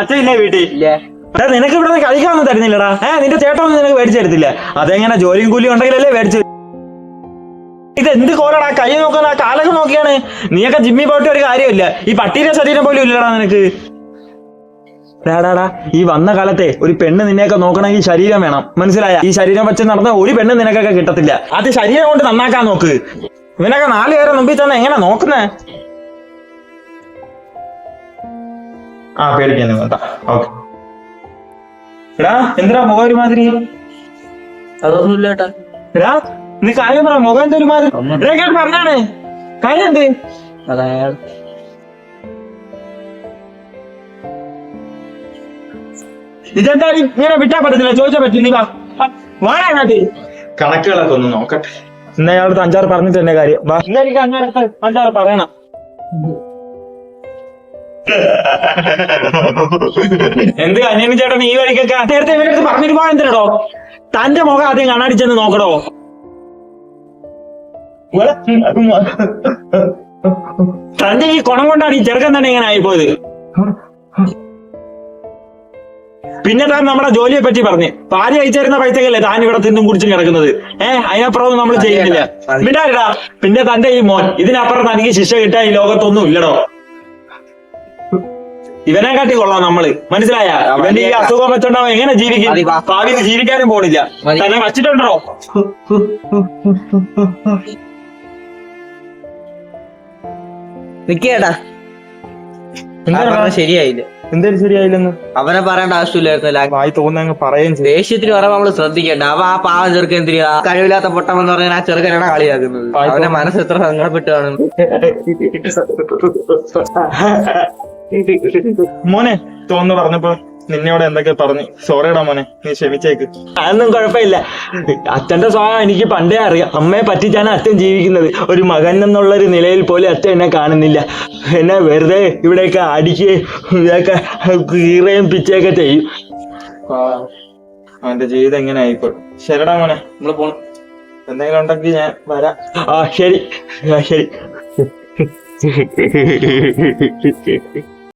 അച്ഛൻ ഇല്ലേ വീട്ടിൽ? നിനക്ക് ഇവിടെ കഴിക്കാനൊന്നും തരുന്നില്ലടാ. നിന്റെ ചേട്ടനൊന്നും നിനക്ക് മേടിച്ചു തരത്തില്ല. അതെങ്ങനെ ജോലിയും കൂലിയും ഉണ്ടെങ്കിലല്ലേ മേടിച്ചു. ഇത് എന്ത് കോലടാ, കൈ നോക്കുന്ന കാലൊക്കെ നോക്കിയാണ്. നീയൊക്കെ ജിമ്മിൽ പോയിട്ട് ഒരു കാര്യമില്ല. ഈ പട്ടീരെ ശരീരം പോലും ഇല്ലടാ നിനക്ക്. ഡാടാ, ഈ വന്ന കാലത്തെ ഒരു പെണ്ണ് നിന്നെയൊക്കെ നോക്കണമെങ്കിൽ ശരീരം വേണം, മനസ്സിലായ? ഈ ശരീരം വെച്ച് നടന്ന ഒരു പെണ്ണ് നിനക്കൊക്കെ കിട്ടത്തില്ല. അത് ശരീരം കൊണ്ട് നന്നാക്കാൻ നോക്ക്. ഇവനൊക്കെ 4 പേരെ മുമ്പിൽ തന്നെ എങ്ങനെ നോക്കുന്നേ? പേടിക്കുന്നു. ഓക്കെ. എടാ, എന്തിനാ മുഖം ഒരുമാതിരി? അതൊന്നുമില്ല ഏട്ടാ. എടാ, നീ കാര്യം പറ. മുഖം എന്തൊരു മാതിരി പറഞ്ഞാണ്. കാര്യം എന്ത്? അതയാൾ ഇതെന്തായാലും ഇങ്ങനെ വിട്ടാ പറ്റത്തില്ല. ചോദിച്ചാ പറ്റില്ല. നീ വാങ്ങാനാട്ടി കണക്കുകളൊക്കെ ഒന്ന് നോക്കട്ടെ. ഇന്ന് അയാളടുത്ത് 5-6 പറഞ്ഞിട്ട് തന്നെ കാര്യം. ഇന്നെനിക്ക് 5-6 പറയണം. എന്ത് അനിയനും ചേട്ടൻ ഈ വഴിക്കൊക്കെ നേരത്തെ ഇവരടുത്ത് പറഞ്ഞിട്ട് പോകാൻ എന്തിനടോ? തന്റെ മുഖം ആദ്യം കണ്ണാടിച്ചെന്ന് നോക്കടോ. തന്റെ ഈ കുണം കൊണ്ടാണ് ഈ ചെറുക്കൻ തന്നെ ഇങ്ങനെ ആയിപ്പോയത്. പിന്നെ താൻ നമ്മുടെ ജോലിയെ പറ്റി പറഞ്ഞ് ഭാര്യ അയച്ചിരുന്ന പൈസക്കല്ലേ താൻ ഇവിടെ തിന്നും കുടിച്ചും കിടക്കുന്നത്. അതിനപ്പുറം നമ്മൾ ചെയ്യുന്നില്ല. മിണ്ടാരിടാ. പിന്നെ തന്റെ ഈ മോൻ, ഇതിനപ്പുറം തനിക്ക് ശിക്ഷ കിട്ടാൻ ഈ ലോകത്തൊന്നും ഇല്ലടോ. ഇവനെ കാട്ടി കൊള്ളാം നമ്മള്, മനസ്സിലായ? ഇവന്റെ ഈ അസുഖം വെച്ചോണ്ടാവും എങ്ങനെ ജീവിക്കും? ഭാവിയിൽ ജീവിക്കാനും പോണില്ല. തന്നെ വച്ചിട്ടുണ്ടോ? നിക്കേട്ടാ, ശരിയായില്ല. എന്തായാലും ശരിയായില്ലെന്ന് അവനെ പറയേണ്ട ആവശ്യമില്ലായിരുന്നല്ല. വായി തോന്നുന്ന പറയുകയും ചെയ്യും. ദേഷ്യത്തിന് പറയുമ്പോ നമ്മള് ശ്രദ്ധിക്കേണ്ട. അവ ആ പാവം ചെറുക്കൻ എന്തിനാ കഴിവില്ലാത്ത പൊട്ടമെന്ന് പറഞ്ഞാൽ ആ ചെറുക്കനാണ് കളിയാക്കുന്നത്. അവന്റെ മനസ്സ് എത്ര സങ്കടപ്പെട്ട് കാണുന്നു. മോനെ തോന്നുന്നു പറഞ്ഞപ്പോ നിന്നോട് എന്തൊക്കെ പറഞ്ഞു. സോറിടാ മോനെ, നീ ക്ഷമിച്ചേക്ക്. അതൊന്നും കുഴപ്പമില്ല. അച്ഛന്റെ സ്വഭാവം എനിക്ക് പണ്ടേ അറിയാം. അമ്മയെ പറ്റിച്ചാണ് അച്ഛൻ ജീവിക്കുന്നത്. ഒരു മകൻ എന്നുള്ളൊരു നിലയിൽ പോലും അച്ഛൻ എന്നെ കാണുന്നില്ല. എന്നെ വെറുതെ ഇവിടെയൊക്കെ അടിക്കുകയും ഇതൊക്കെ കീറുകയും പിച്ചയൊക്കെ ചെയ്യും. അവന്റെ ജീവിതം എങ്ങനെ ആയിക്കോട്ടെ. ശരിടാ മോനെ, നമ്മള് പോണം. എന്തെങ്കിലും ഉണ്ടെങ്കിൽ ഞാൻ വരാം. ശരി ശരി.